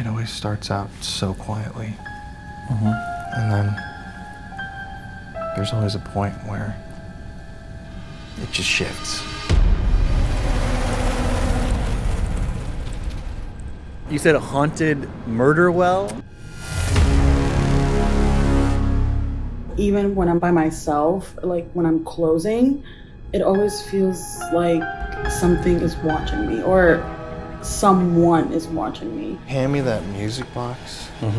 It always starts out so quietly. And then there's always a point where it just shifts. You said a haunted murder well? Even when I'm by myself, like when I'm closing, it always feels like something is watching me or someone is watching me. Hand me that music box. Oh,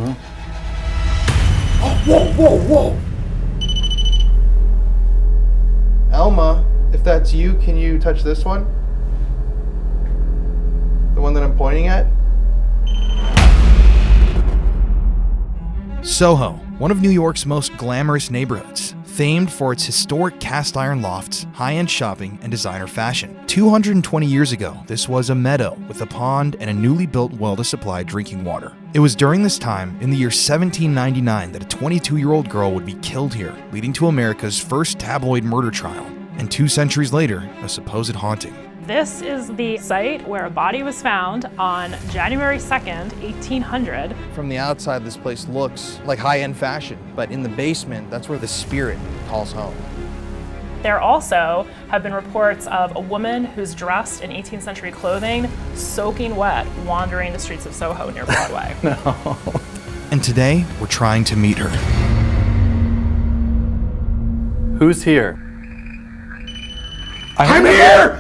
whoa, whoa, whoa! Elma, if that's you, can you touch this one? The one that I'm pointing at? Soho, one of New York's most glamorous neighborhoods, famed for its historic cast iron lofts, high-end shopping, and designer fashion. 220 years ago, this was a meadow with a pond and a newly built well to supply drinking water. It was during this time, in the year 1799, that a 22-year-old girl would be killed here, leading to America's first tabloid murder trial, and 2 centuries later, a supposed haunting. This is the site where a body was found on January 2nd, 1800. From the outside, this place looks like high-end fashion, but in the basement, that's where the spirit calls home. There also have been reports of a woman who's dressed in 18th century clothing, soaking wet, wandering the streets of Soho near Broadway. No. And today, we're trying to meet her. Who's here? I'm here!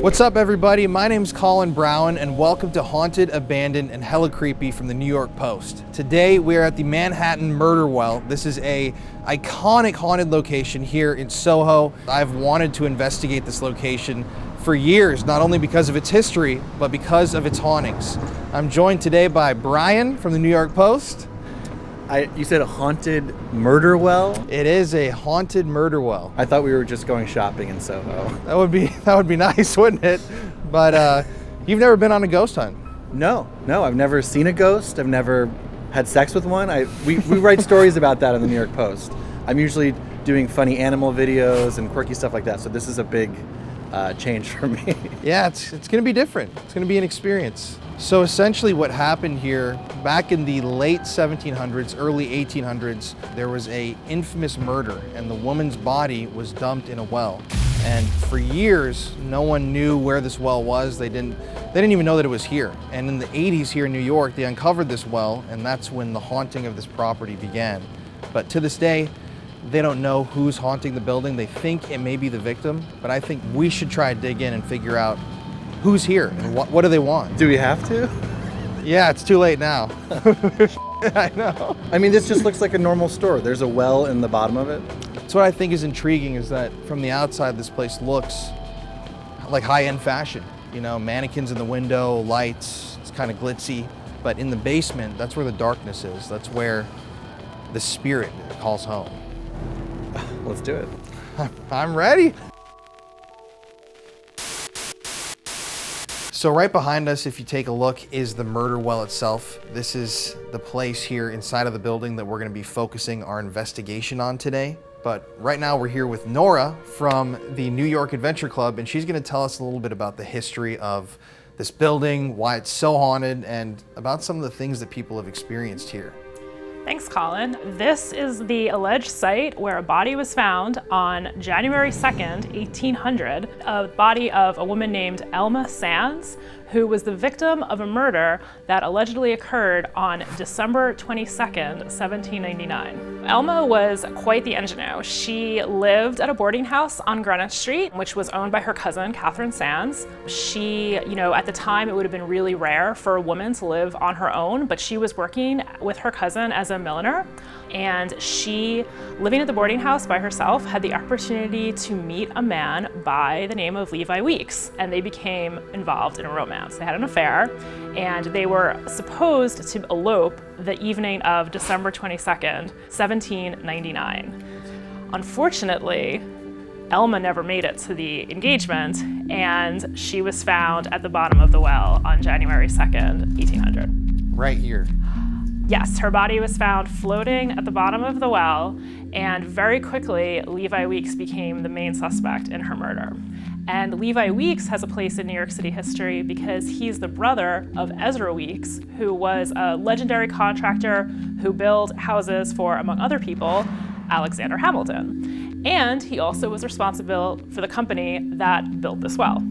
What's up, everybody? My name's Colin Browen, and welcome to Haunted, Abandoned, and Hella Creepy from the New York Post. Today, we are at the Manhattan Murder Well. This is a iconic haunted location here in Soho. I've wanted to investigate this location for years, not only because of its history, but because of its hauntings. I'm joined today by Brian from the New York Post. You said a haunted murder well? It is a haunted murder well. I thought we were just going shopping in Soho. That would be nice, wouldn't it? But you've never been on a ghost hunt? No, I've never seen a ghost. I've never had sex with one. We write stories about that on the New York Post. I'm usually doing funny animal videos and quirky stuff like that, so this is a big change for me. Yeah, it's going to be different. It's going to be an experience. So essentially what happened here, back in the late 1700s, early 1800s, there was a infamous murder, and the woman's body was dumped in a well. And for years, no one knew where this well was. They didn't even know that it was here. And in the 80s here in New York, they uncovered this well, and that's when the haunting of this property began. But to this day, they don't know who's haunting the building. They think it may be the victim, but I think we should try to dig in and figure out who's here and what do they want. Do we have to? Yeah, it's too late now. I know. I mean, this just looks like a normal store. There's a well in the bottom of it. That's what I think is intriguing, is that from the outside, this place looks like high-end fashion. You know, mannequins in the window, lights, it's kind of glitzy. But in the basement, that's where the darkness is. That's where the spirit calls home. Let's do it. I'm ready. So right behind us, if you take a look, is the murder well itself. This is the place here inside of the building that we're going to be focusing our investigation on today. But right now we're here with Nora from the New York Adventure Club, and she's going to tell us a little bit about the history of this building, why it's so haunted, and about some of the things that people have experienced here. Thanks, Colin. This is the alleged site where a body was found on January 2nd, 1800, a body of a woman named Elma Sands, who was the victim of a murder that allegedly occurred on December 22nd, 1799. Elma was quite the ingenue. She lived at a boarding house on Greenwich Street, which was owned by her cousin, Catherine Sands. She, at the time, it would have been really rare for a woman to live on her own, but she was working with her cousin as a milliner. And she, living at the boarding house by herself, had the opportunity to meet a man by the name of Levi Weeks, and they became involved in a romance. They had an affair, and they were supposed to elope the evening of December 22nd, 1799. Unfortunately, Elma never made it to the engagement, and she was found at the bottom of the well on January 2nd, 1800. Right here. Yes, her body was found floating at the bottom of the well, and very quickly, Levi Weeks became the main suspect in her murder. And Levi Weeks has a place in New York City history because he's the brother of Ezra Weeks, who was a legendary contractor who built houses for, among other people, Alexander Hamilton. And he also was responsible for the company that built this well.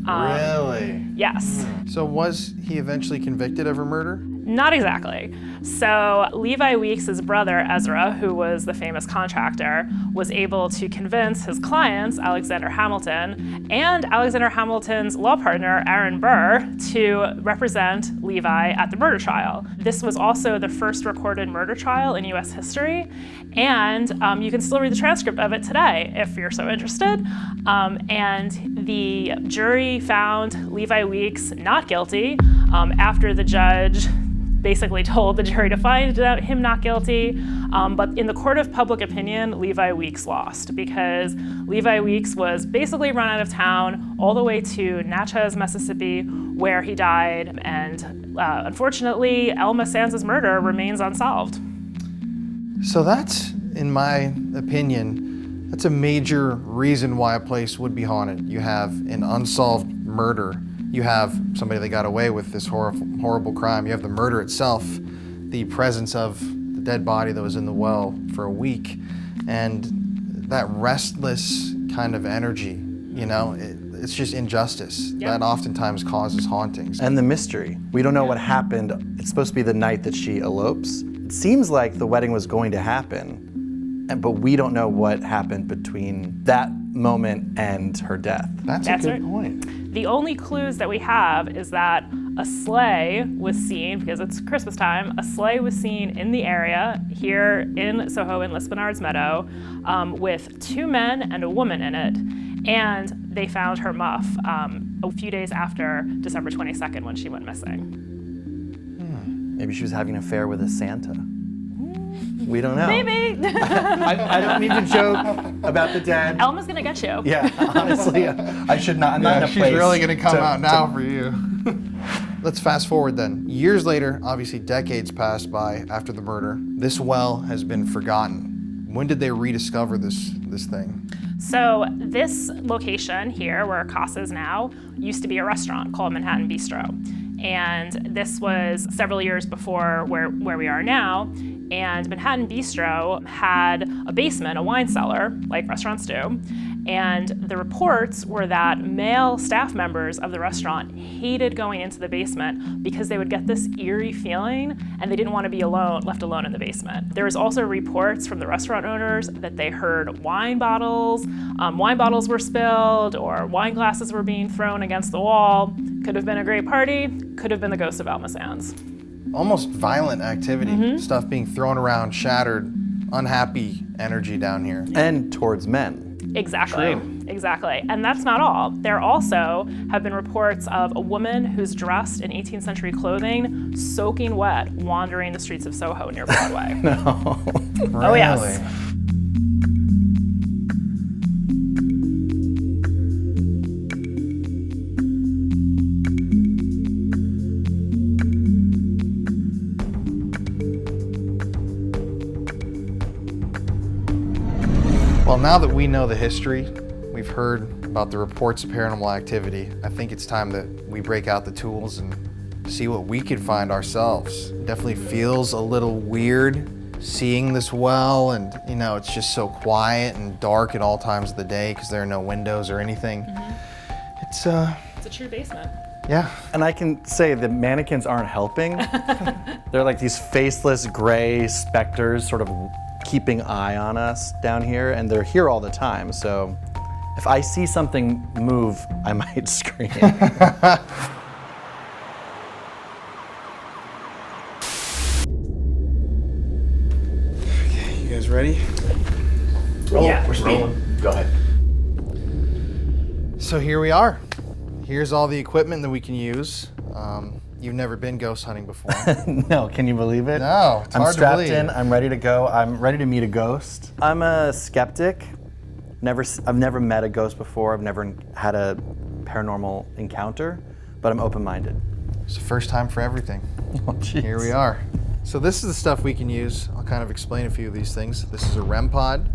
Really? Yes. So was he eventually convicted of her murder? Not exactly. So Levi Weeks' brother, Ezra, who was the famous contractor, was able to convince his clients, Alexander Hamilton, and Alexander Hamilton's law partner, Aaron Burr, to represent Levi at the murder trial. This was also the first recorded murder trial in US history, and you can still read the transcript of it today if you're so interested. And the jury found Levi Weeks not guilty after the judge basically told the jury to find him not guilty. But in the court of public opinion, Levi Weeks lost because Levi Weeks was basically run out of town all the way to Natchez, Mississippi, where he died. And unfortunately, Elma Sands' murder remains unsolved. So that's, in my opinion, that's a major reason why a place would be haunted. You have an unsolved murder. You have somebody that got away with this horrible crime. You have the murder itself, the presence of the dead body that was in the well for a week, and that restless kind of energy, you know, it's just injustice. Yep. That oftentimes causes hauntings. And the mystery. We don't know what happened. It's supposed to be the night that she elopes. It seems like the wedding was going to happen, but we don't know what happened between that moment and her death. That's a good point. The only clues that we have is that a sleigh was seen, because it's Christmas time, a sleigh was seen in the area here in Soho in Lisbonard's Meadow with 2 men and a woman in it. And they found her muff a few days after December 22nd when she went missing. Maybe she was having an affair with a Santa. We don't know. Maybe. I don't mean to joke about the dead. Elma's gonna get you. Yeah, honestly, I should not. I'm not in a she's place really gonna come to- out now for you. Let's fast forward then. Years later, obviously decades passed by after the murder. This well has been forgotten. When did they rediscover this thing? So this location here, where Casa is now, used to be a restaurant called Manhattan Bistro. And this was several years before where we are now. And Manhattan Bistro had a basement, a wine cellar, like restaurants do. And the reports were that male staff members of the restaurant hated going into the basement because they would get this eerie feeling and they didn't want to be left alone in the basement. There was also reports from the restaurant owners that they heard wine bottles were spilled or wine glasses were being thrown against the wall. Could have been a great party, could have been the ghost of Elma Sands. Almost violent activity, stuff being thrown around, shattered, unhappy energy down here. And towards men. Exactly. True. Exactly. And that's not all. There also have been reports of a woman who's dressed in 18th century clothing, soaking wet, wandering the streets of Soho near Broadway. No. Oh, yes. Well, now that we know the history, we've heard about the reports of paranormal activity, I think it's time that we break out the tools and see what we could find ourselves. It definitely feels a little weird seeing this well, and you know, it's just so quiet and dark at all times of the day because there are no windows or anything. It's a true basement. Yeah. And I can say the mannequins aren't helping. They're like these faceless gray specters sort of keeping eye on us down here, and they're here all the time. So if I see something move, I might scream. You guys ready? Yeah. We're rolling. Go ahead. So here we are. Here's all the equipment that we can use. You've never been ghost hunting before. No, can you believe it? No, it's I'm hard to strapped believe. in, I'm ready to go. I'm ready to meet a ghost. I'm a skeptic. I've never met a ghost before. I've never had a paranormal encounter, but I'm open-minded. It's the first time for everything. Oh, jeez. Here we are. So this is the stuff we can use. I'll kind of explain a few of these things. This is a REM pod.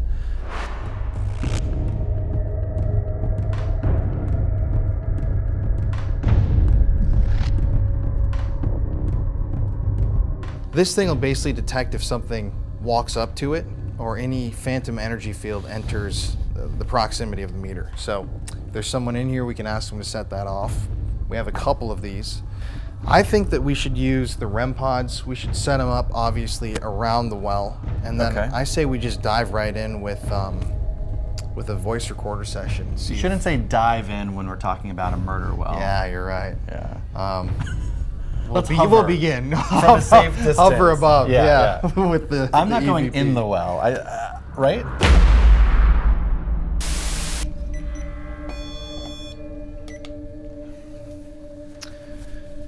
This thing will basically detect if something walks up to it or any phantom energy field enters the proximity of the meter. So if there's someone in here, we can ask them to set that off. We have a couple of these. I think that we should use the REM pods. We should set them up, obviously, around the well. And then I say we just dive right in with a voice recorder session. You shouldn't say dive in when we're talking about a murder well. Yeah, you're right. Yeah. We'll begin. From a safe distance. Hover above, Yeah. with the I'm not the going EVP. in the well, right?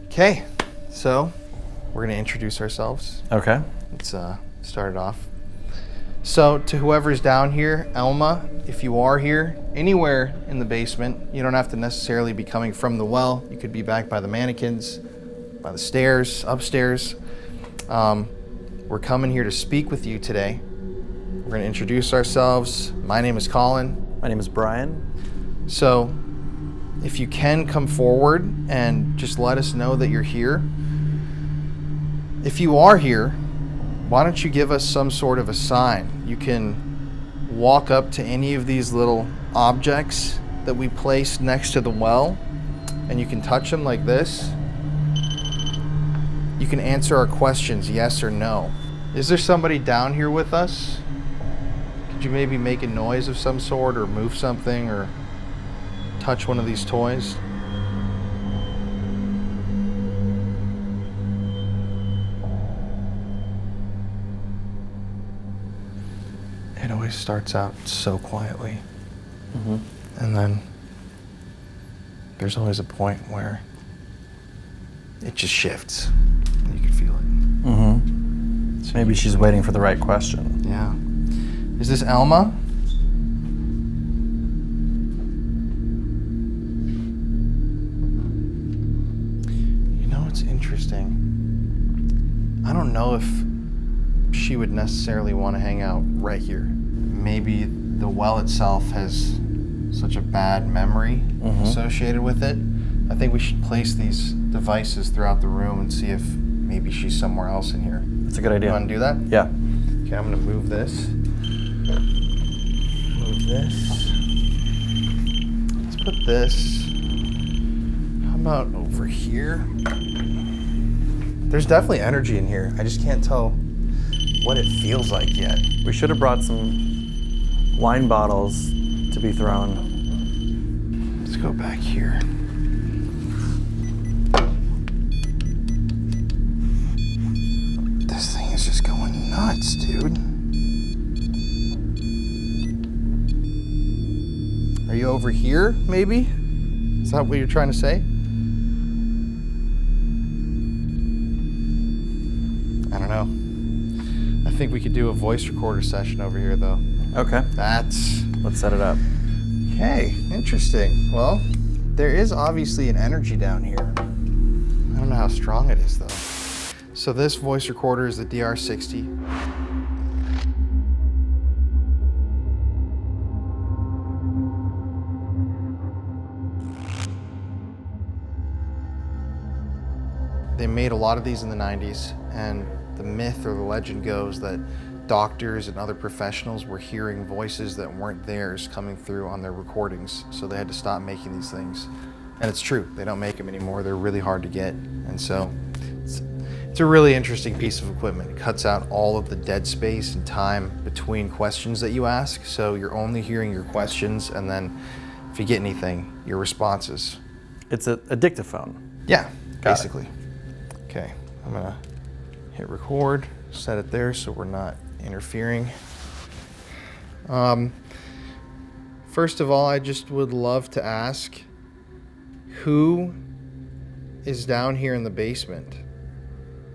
Okay, so we're gonna introduce ourselves. Okay. Let's start it off. So to whoever's down here, Elma, if you are here, anywhere in the basement, you don't have to necessarily be coming from the well. You could be back by the mannequins, by the stairs, upstairs. We're coming here to speak with you today. We're gonna introduce ourselves. My name is Colin. My name is Brian. So if you can come forward and just let us know that you're here. If you are here, why don't you give us some sort of a sign? You can walk up to any of these little objects that we placed next to the well, and you can touch them like this. You can answer our questions, yes or no. Is there somebody down here with us? Could you maybe make a noise of some sort, or move something, or touch one of these toys? It always starts out so quietly. Mm-hmm. And then there's always a point where it just shifts. You can feel it. Mm-hmm. So maybe she's waiting for the right question. Yeah. Is this Elma? You know, it's interesting. I don't know if she would necessarily want to hang out right here. Maybe the well itself has such a bad memory associated with it. I think we should place these devices throughout the room and see if maybe she's somewhere else in here. That's a good idea. You want to do that? Yeah. Okay, I'm gonna move this. Move this. Let's put this. How about over here? There's definitely energy in here. I just can't tell what it feels like yet. We should have brought some wine bottles to be thrown. Let's go back here. This thing is just going nuts, dude. Are you over here, maybe? Is that what you're trying to say? I don't know. I think we could do a voice recorder session over here, though. Okay. Let's set it up. Okay, interesting. Well, there is obviously an energy down here. I don't know how strong it is, though. So this voice recorder is the DR60. They made a lot of these in the 90s, and the myth or the legend goes that doctors and other professionals were hearing voices that weren't theirs coming through on their recordings, so they had to stop making these things. And it's true, they don't make them anymore. They're really hard to get. And so it's a really interesting piece of equipment. It cuts out all of the dead space and time between questions that you ask, so you're only hearing your questions, and then if you get anything, your responses. It's a dictaphone. Yeah, Got it. basically. Okay, I'm gonna hit record, set it there so we're not interfering. First of all, I just would love to ask, who is down here in the basement?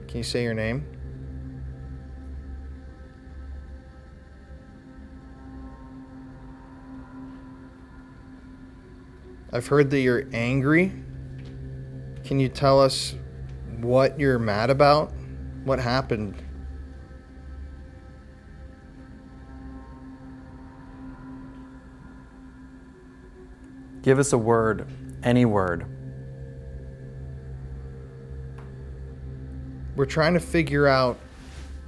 Can you say your name? I've heard that you're angry. Can you tell us what you're mad about? What happened? Give us a word, any word. we're trying to figure out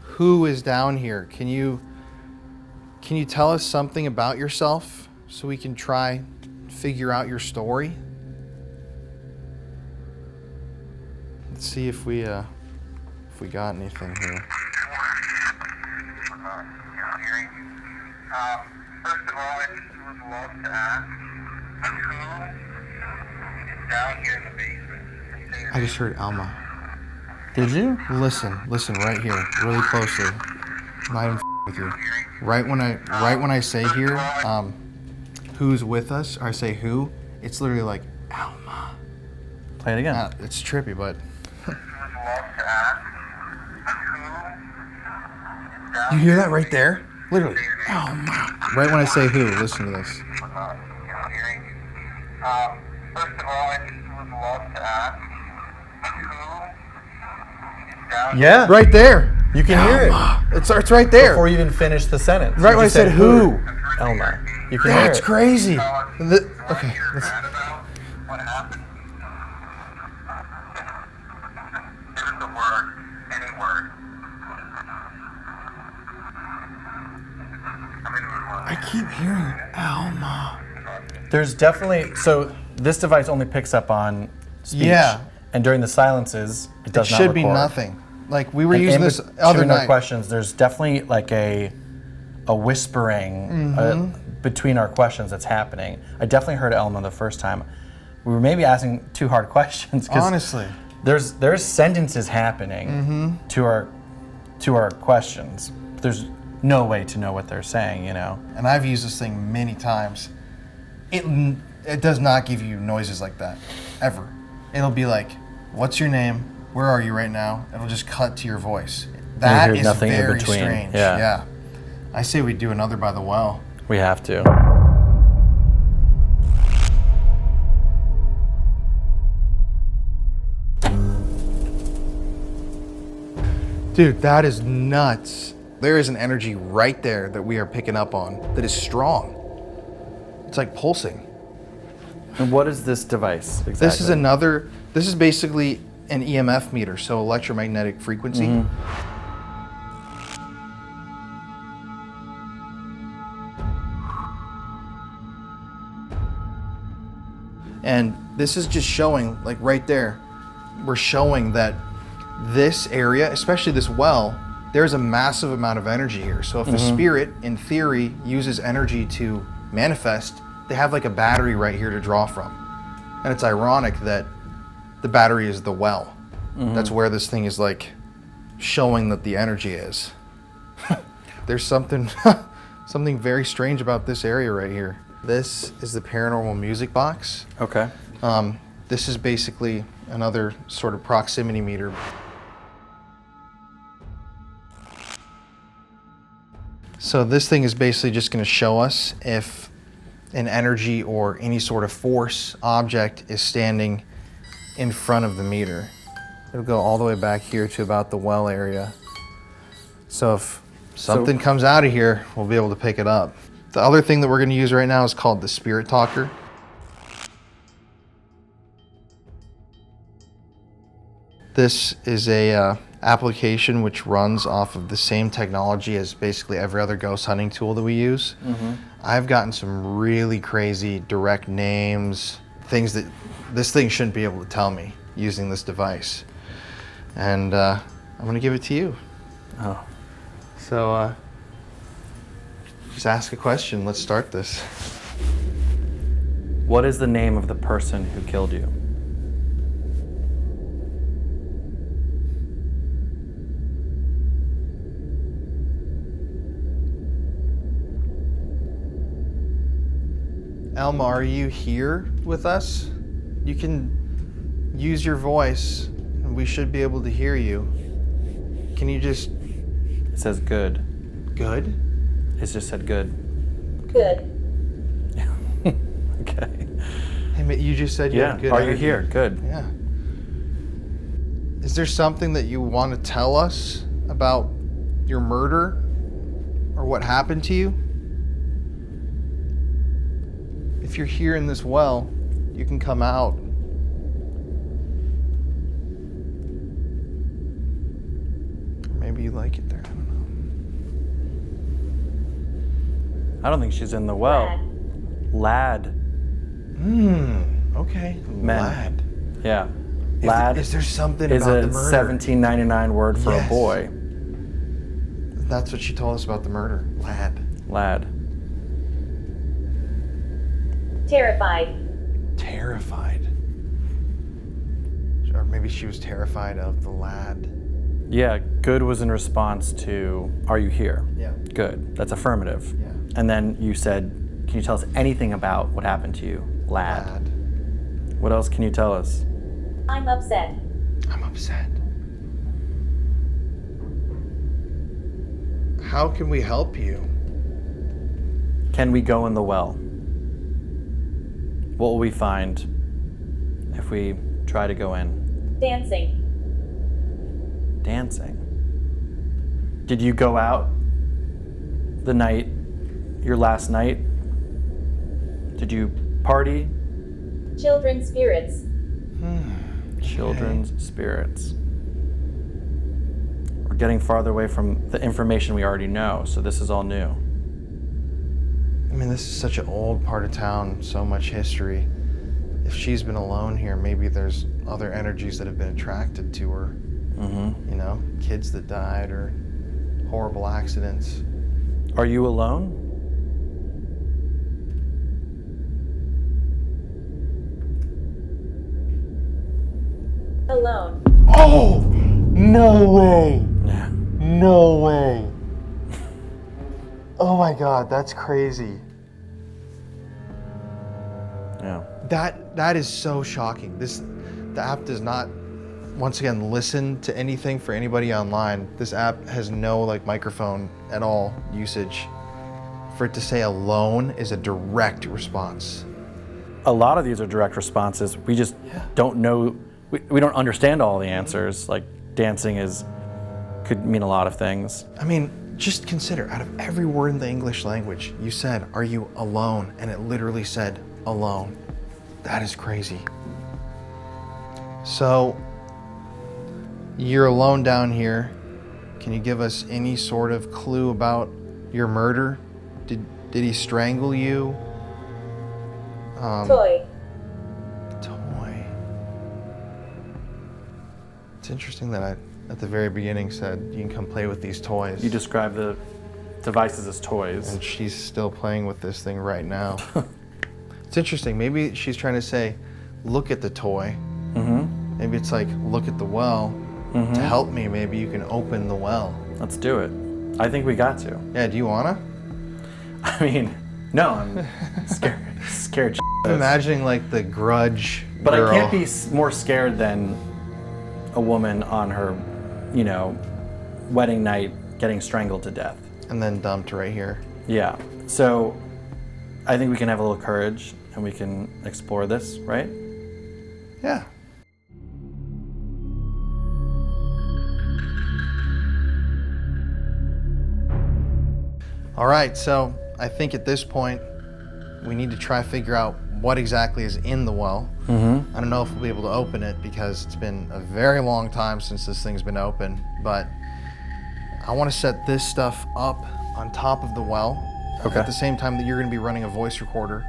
who is down here. Can you tell us something about yourself so we can try figure out your story? Let's see if we got anything here. First of all, I just would love to ask who is down here in the basement. I just heard Elma. Did you? Listen right here, really closely. I'm not even with you. Right when I say here, who's with us, or I say who, it's literally like Elma. Play it again. It's trippy, but you hear that right there? Literally, Elma. Right when I say who, listen to this. First of all, I just would love to ask who is down here. Yeah. Right there. You can hear it. It's right there. Before you even finish the sentence. Right when I said who. Elma. You can That's hear it. crazy. Okay. Mad about what happened. Give us a word, any word. I keep hearing Elma. There's definitely, so this device only picks up on speech. Yeah. And during the silences, it does It not should be record. nothing. Like we were And using in this between other our night. questions, there's definitely like a whispering between our questions that's happening. I definitely heard Elma the first time. We were maybe asking too hard questions. 'Cause Honestly. there's sentences happening to our questions. There's no way to know what they're saying, you know. And I've used this thing many times. It does not give you noises like that, ever. It'll be like, what's your name? Where are you right now? It'll just cut to your voice. That hear is nothing in very between. strange. Yeah. I say we do another by the well. We have to. Dude, that is nuts. There is an energy right there that we are picking up on that is strong. It's like pulsing. And what is this device exactly? This is basically an EMF meter, so electromagnetic frequency. And this is just showing, like right there, we're showing that this area, especially this well, there's a massive amount of energy here. So if a spirit, in theory, uses energy to manifest, they have like a battery right here to draw from. And it's ironic that the battery is the well. That's where this thing is like showing that the energy is. There's something very strange about this area right here. This is the paranormal music box. Okay. This is basically another sort of proximity meter. So this thing is basically just going to show us if an energy or any sort of force object is standing in front of the meter. It'll go all the way back here to about the well area. So if something comes out of here, we'll be able to pick it up. The other thing that we're going to use right now is called the Spirit Talker. This is a application which runs off of the same technology as basically every other ghost hunting tool that we use. I've gotten some really crazy direct names, things that this thing shouldn't be able to tell me using this device. And I'm going to give it to you. Oh. So just ask a question. Let's start this. What is the name of the person who killed you? Elma, are you here with us? You can use your voice and we should be able to hear you. Can you just... It says good. Good? It just said good. Good. Okay. Hey, you just said you Yeah. had good Are you energy. here? Good. Yeah. Is there something that you want to tell us about your murder or what happened to you? If you're here in this well, you can come out. like it there. I don't know. I don't think she's in the well. Lad. Okay. Men. Lad. Yeah. Lad Is there something is about a the murder? 1799 word for Yes. a boy. That's what she told us about the murder. Lad. Lad. Terrified. Terrified. Or maybe she was terrified of the lad. Yeah, good was in response to, are you here? Yeah. Good. That's affirmative. Yeah. And then you said, can you tell us anything about what happened to you? Lad. What else can you tell us? I'm upset. I'm upset. How can we help you? Can we go in the well? What will we find if we try to go in? Dancing. Dancing. Did you go out the night, your last night? Did you party? Children's spirits. Children's spirits. We're getting farther away from the information we already know, so this is all new. I mean, this is such an old part of town, so much history. If she's been alone here, maybe there's other energies that have been attracted to her. You know, kids that died or horrible accidents. Are you alone? Alone. Oh! No way! Yeah. No way! Oh my god, that's crazy. Yeah. That is so shocking. The app does not, once again, listen to anything for anybody online. This app has no like microphone at all usage. For it to say alone is a direct response. A lot of these are direct responses. We just don't know, we don't understand all the answers. Like dancing could mean a lot of things. I mean, just consider, out of every word in the English language, you said, are you alone? And it literally said, alone. That is crazy. So, you're alone down here. Can you give us any sort of clue about your murder? Did he strangle you? Toy. Toy. It's interesting that I, at the very beginning, said you can come play with these toys. You describe the devices as toys. And she's still playing with this thing right now. It's interesting. Maybe she's trying to say, look at the toy. Maybe it's like, look at the well. To help me, maybe you can open the well. Let's do it. I think we got to. Yeah, do you wanna? I mean, no, I'm scared. I'm imagining like the grudge But girl. I can't be more scared than a woman on her, wedding night getting strangled to death. And then dumped right here. Yeah. So I think we can have a little courage and we can explore this, right? Yeah. All right, so I think at this point, we need to try to figure out what exactly is in the well. I don't know if we'll be able to open it because it's been a very long time since this thing's been open, but I want to set this stuff up on top of the well at the same time that you're going to be running a voice recorder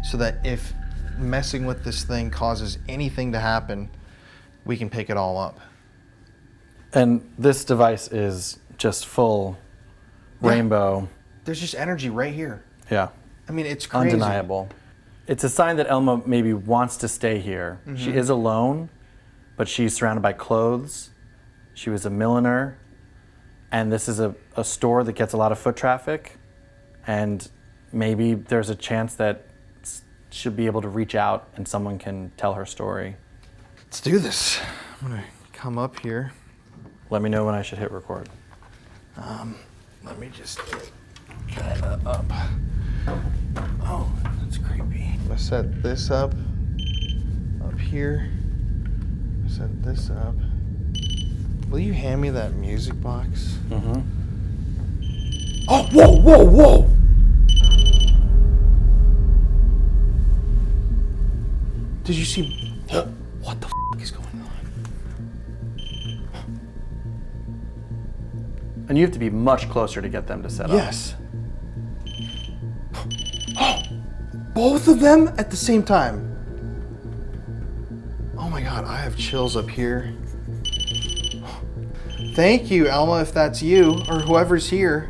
so that if messing with this thing causes anything to happen, we can pick it all up. And this device is just full rainbow. There's just energy right here. Yeah. I mean, it's crazy. Undeniable. It's a sign that Elma maybe wants to stay here. She is alone, but she's surrounded by clothes. She was a milliner, and this is a store that gets a lot of foot traffic, and maybe there's a chance that she'll be able to reach out and someone can tell her story. Let's do this. I'm gonna come up here. Let me know when I should hit record. Let me just get kind of up. Oh, that's creepy. I'm gonna set this up here. Set this up. Will you hand me that music box? Oh, whoa, whoa, whoa! Did you see? What the f is going on? And you have to be much closer to get them to set up. Yes. Both of them at the same time. Oh my God, I have chills up here. Thank you, Elma, if that's you or whoever's here.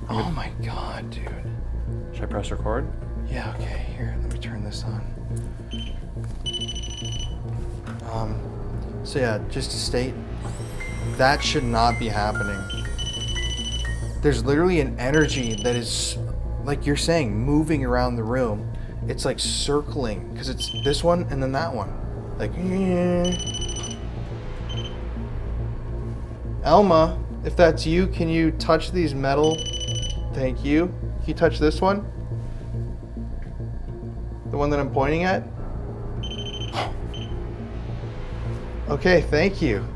Oh my God, dude. Should I press record? Yeah, okay, here, let me turn this on. So yeah, just to state, that should not be happening. There's literally an energy that is, like you're saying, moving around the room. It's like circling, because it's this one and then that one. Like, Elma, if that's you, can you touch these metal? Thank you. Can you touch this one? The one that I'm pointing at? Okay, thank you.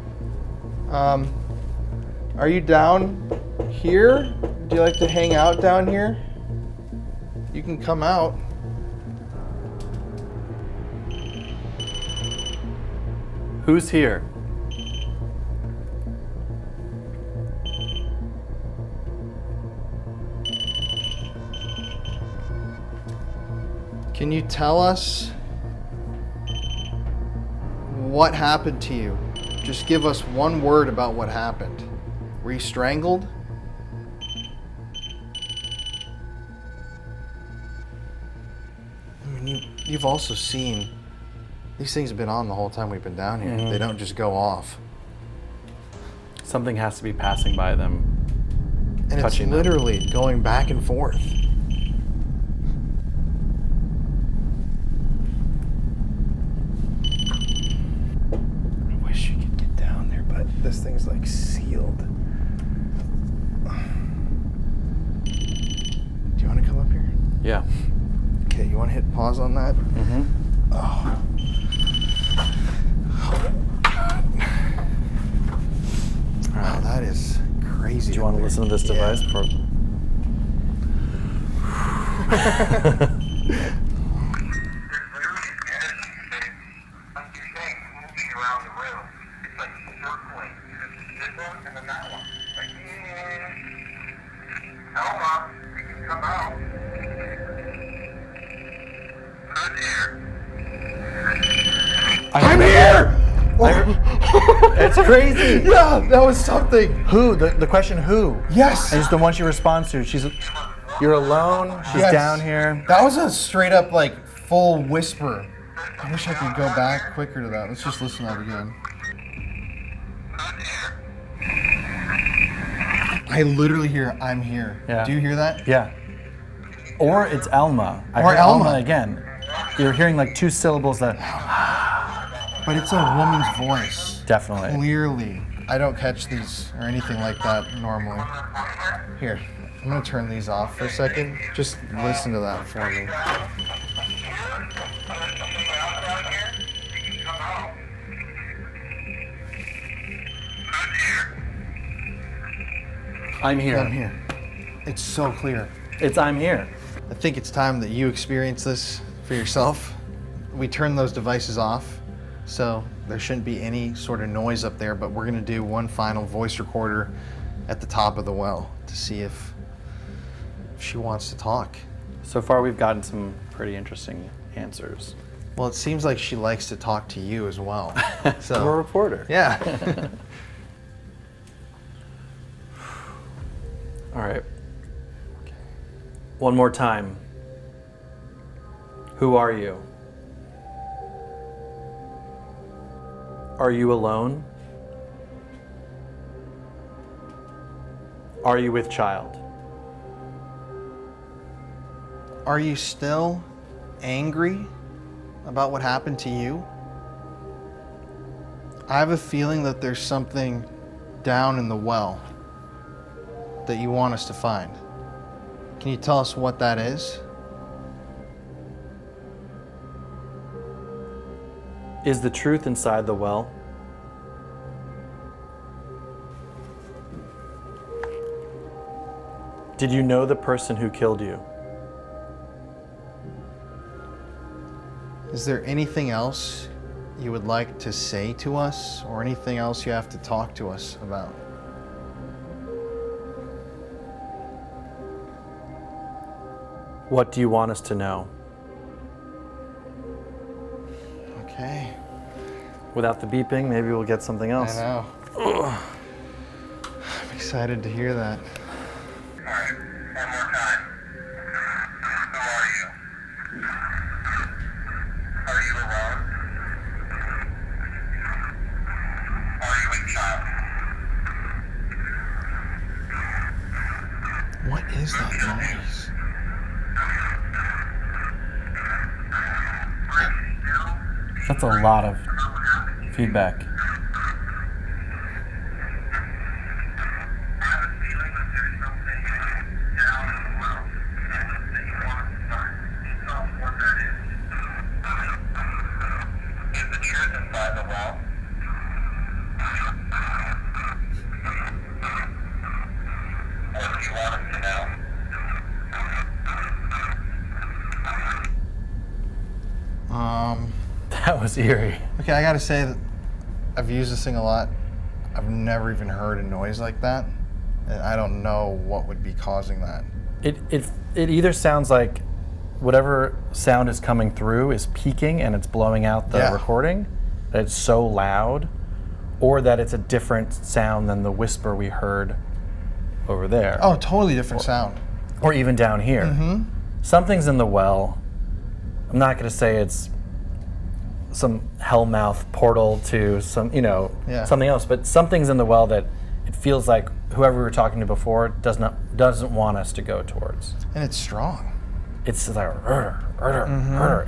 Are you down here? Do you like to hang out down here? You can come out. Who's here? Can you tell us what happened to you? Just give us one word about what happened. Were you strangled? I mean, you've also seen, these things have been on the whole time we've been down here. Mm-hmm. They don't just go off. Something has to be passing by them. And it's Touching them. literally going back and forth. I wish you could get down there, but this thing's like sealed. Do you want to come up here? Yeah. Okay, you want to hit pause on that? Mm-hmm. Oh. Wow, that is crazy. Do you want to listen to this device before? I'm here! It's crazy. Yeah, that was something. Who? The question who? Yes. And it's the one she responds to. You're alone. She's Yes. down here. That was a straight up like full whisper. I wish I could go back quicker to that. Let's just listen to that again. I literally hear, I'm here. Yeah. Do you hear that? Yeah. Or it's Elma. I Or heard Elma. again. You're hearing like two syllables that. But it's a woman's voice. Definitely. Clearly. I don't catch these or anything like that normally. Here, I'm gonna turn these off for a second. Just listen to that for me. I'm here. I'm here. It's so clear. It's I'm here. I think it's time that you experience this for yourself. We turned those devices off, so there shouldn't be any sort of noise up there, but we're gonna do one final voice recorder at the top of the well to see if she wants to talk. So far, we've gotten some pretty interesting answers. Well, it seems like she likes to talk to you as well. So We're a reporter. yeah. All right. One more time. Who are you? Are you alone? Are you with child? Are you still angry about what happened to you? I have a feeling that there's something down in the well that you want us to find. Can you tell us what that is? Is the truth inside the well? Did you know the person who killed you? Is there anything else you would like to say to us or anything else you have to talk to us about? What do you want us to know? Okay. Without the beeping, maybe we'll get something else. I know. I'm excited to hear that. Alright, one more time. Who are you? Are you alone? Are you a child? What is that noise? That's a lot of feedback. That was eerie. Okay, I gotta say that I've used this thing a lot. I've never even heard a noise like that. And I don't know what would be causing that. It either sounds like whatever sound is coming through is peaking and it's blowing out the recording, that it's so loud, or that it's a different sound than the whisper we heard over there. Oh, totally different sound. Or even down here. Mm-hmm. Something's in the well. I'm not going to say it's some hellmouth portal to some, something else, but something's in the well that it feels like whoever we were talking to before doesn't want us to go towards. And it's strong. It's like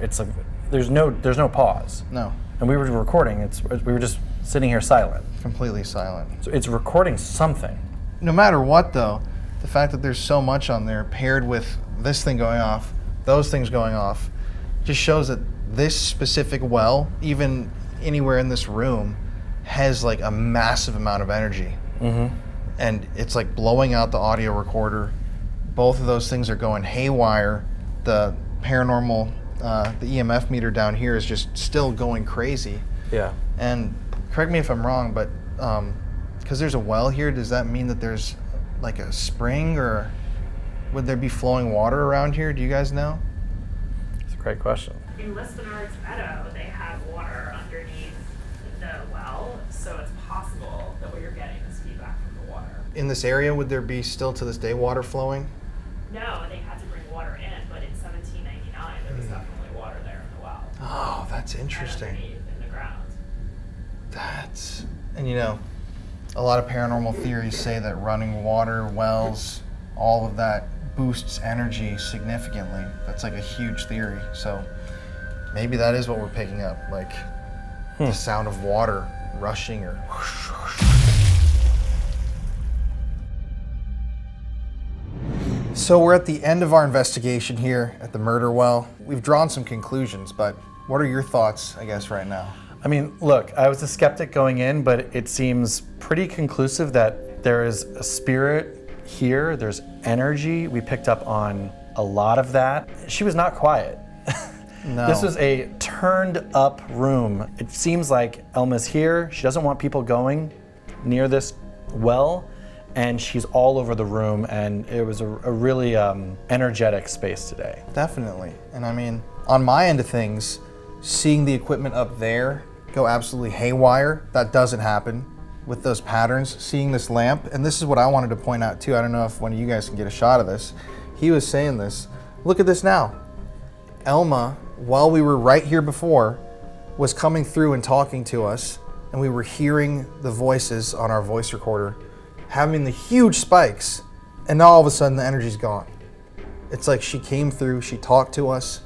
it's like there's no pause. No. And we were recording. We were just sitting here silent. Completely silent. So it's recording something. No matter what, though, the fact that there's so much on there paired with this thing going off, those things going off, just shows that this specific well, even anywhere in this room, has like a massive amount of energy. Mm-hmm. And it's like blowing out the audio recorder. Both of those things are going haywire. The paranormal, the EMF meter down here is just still going crazy. Yeah. And correct me if I'm wrong, but because there's a well here, does that mean that there's like a spring, or would there be flowing water around here? Do you guys know? It's a great question. In Listeners Meadow, they have water underneath the well, so it's possible that what you're getting is feedback from the water. In this area, would there be still to this day water flowing? No, they had to bring water in, but in 1799 there was definitely water there in the well. Oh, that's And interesting. underneath in the ground. And a lot of paranormal theories say that running water, wells, all of that boosts energy significantly. That's like a huge theory. So maybe that is what we're picking up, like the sound of water rushing or whoosh, whoosh. So we're at the end of our investigation here at the murder well. We've drawn some conclusions, but what are your thoughts, I guess, right now? I mean, look, I was a skeptic going in, but it seems pretty conclusive that there is a spirit here, there's energy. We picked up on a lot of that. She was not quiet. No. This was a turned up room. It seems like Elma's here. She doesn't want people going near this well, and she's all over the room, and it was a really energetic space today. Definitely. And I mean, on my end of things, seeing the equipment up there go absolutely haywire, that doesn't happen with those patterns. Seeing this lamp, and this is what I wanted to point out too, I don't know if one of you guys can get a shot of this. He was saying this. Look at this now. Elma, while we were right here before, was coming through and talking to us, and we were hearing the voices on our voice recorder having the huge spikes, and now all of a sudden the energy's gone. It's like she came through, she talked to us,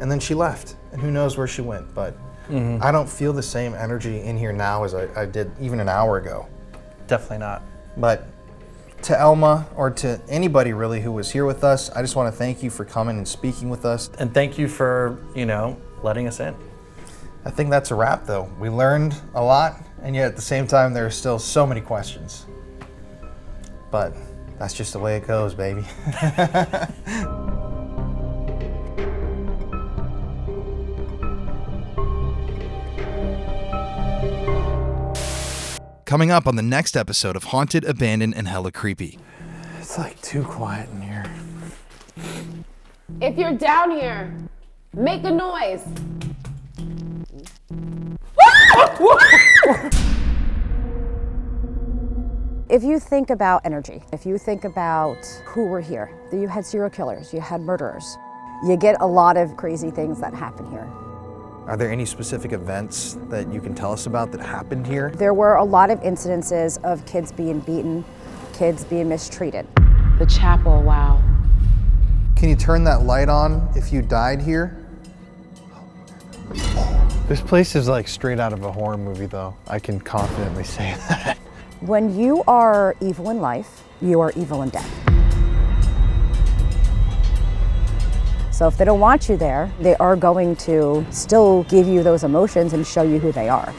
and then she left, and who knows where she went, but I don't feel the same energy in here now as I did even an hour ago. Definitely not. But to Elma, or to anybody really who was here with us, I just want to thank you for coming and speaking with us. And thank you for, letting us in. I think that's a wrap though. We learned a lot, and yet at the same time there are still so many questions. But that's just the way it goes, baby. Coming up on the next episode of Haunted, Abandoned, and Hella Creepy. It's like too quiet in here. If you're down here, make a noise. If you think about energy, if you think about who were here, you had serial killers, you had murderers, you get a lot of crazy things that happen here. Are there any specific events that you can tell us about that happened here? There were a lot of incidences of kids being beaten, kids being mistreated. The chapel, wow. Can you turn that light on if you died here? This place is like straight out of a horror movie though. I can confidently say that. When you are evil in life, you are evil in death. So if they don't want you there, they are going to still give you those emotions and show you who they are.